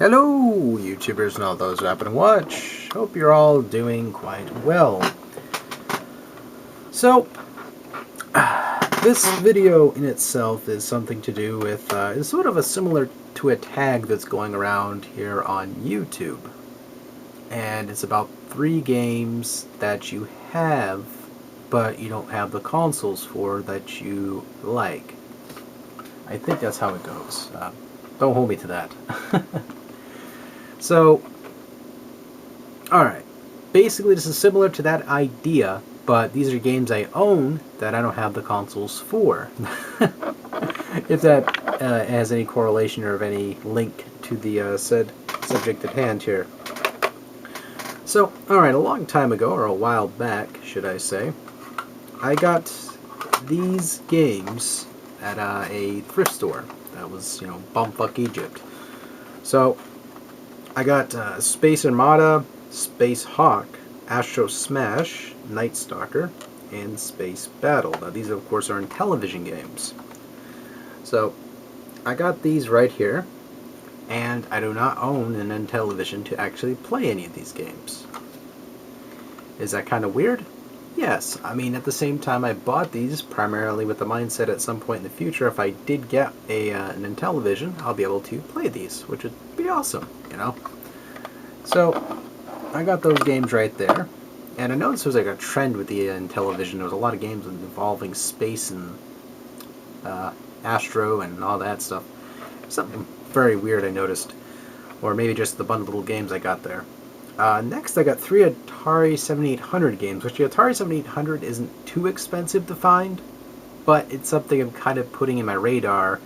Hello, YouTubers and all those who happen to watch. Hope you're all doing quite well. So, this video in itself is something to do with, is sort of similar to a tag that's going around here on YouTube. And it's about 3 games that you have, but you don't have the consoles for that you like. I think that's how it goes. Don't hold me to that. So, alright, basically this is similar to that idea, but these are games I own that I don't have the consoles for. If that has any correlation or any link to the said subject at hand here. So, alright, a long time ago, or a while back, should I say, I got these games at a thrift store. That was, bumfuck Egypt. So, I got Space Armada, Space Hawk, Astro Smash, Night Stalker, and Space Battle. Now these of course are Intellivision games. So I got these right here, and I do not own an Intellivision to actually play any of these games. Is that kind of weird? Yes. I mean, at the same time I bought these primarily with the mindset at some point in the future, if I did get an Intellivision, I'll be able to play these, which would be awesome, So, I got those games right there, and I noticed there was like a trend with the Intellivision. There was a lot of games involving space and Astro and all that stuff. Something very weird I noticed, or maybe just the bundled little games I got there. Next, I got 3 Atari 7800 games, which the Atari 7800 isn't too expensive to find, but it's something I'm kind of putting in my radar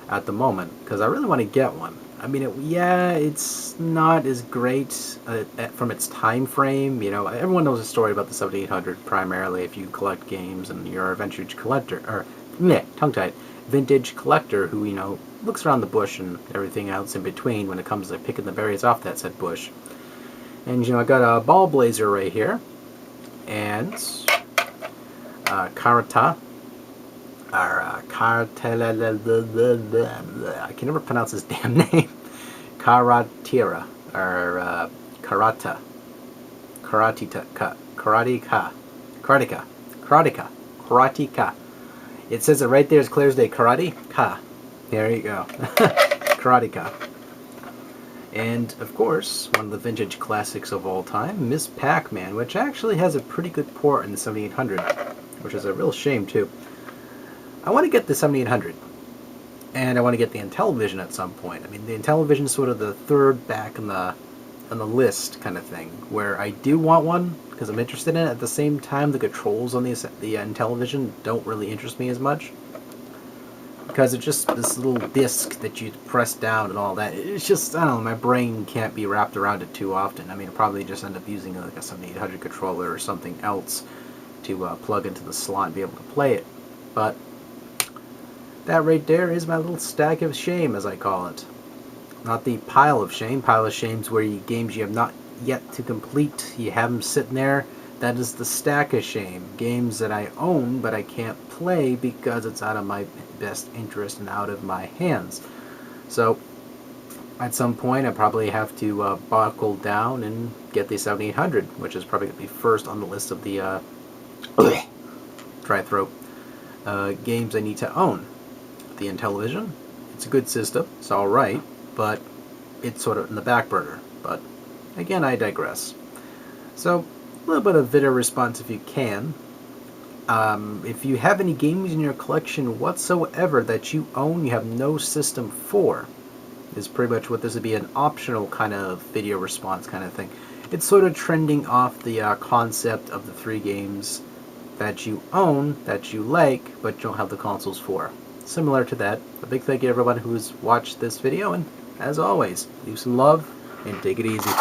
at the moment, because I really want to get one. I mean, it's not as great from its time frame. Everyone knows a story about the 7800 primarily if you collect games and you're a vintage collector, or, tongue-tied, vintage collector who, looks around the bush and everything else in between when it comes to picking the berries off that said bush. And, I got a Ball Blazer right here, and Karata, or I can never pronounce his damn name. Karatira, or Karateka. It says it right there as clear as day. Karate-ka. There you go. Karateka. And, of course, one of the vintage classics of all time, Miss Pac-Man, which actually has a pretty good port in the 7800, which is a real shame, too. I want to get the 7800, and I want to get the Intellivision at some point. I mean, the Intellivision is sort of the third back on the list kind of thing, where I do want one, because I'm interested in it. At the same time, the controls on the Intellivision don't really interest me as much, because it's just this little disc that you press down and all that. It's just, I don't know, my brain can't be wrapped around it too often. I mean, I'll probably just end up using like a 7800 controller or something else to plug into the slot and be able to play it. But that right there is my little stack of shame, as I call it. Not the pile of shame. Pile of shame's where games you have not yet to complete, you have them sitting there. That is the stack of shame. Games that I own, but I can't play because it's out of my best interest and out of my hands. So, at some point, I probably have to buckle down and get the 7800, which is probably going to be first on the list of the dry throat games I need to own. The Intellivision, it's a good system, it's alright, but it's sort of in the back burner. But again, I digress. So, a little bit of video response if you can. If you have any games in your collection whatsoever that you own, you have no system for, is pretty much what this would be, an optional kind of video response kind of thing. It's sort of trending off the concept of the 3 games that you own, that you like, but you don't have the consoles for. Similar to that, a big thank you to everyone who's watched this video, and as always, leave some love and take it easy.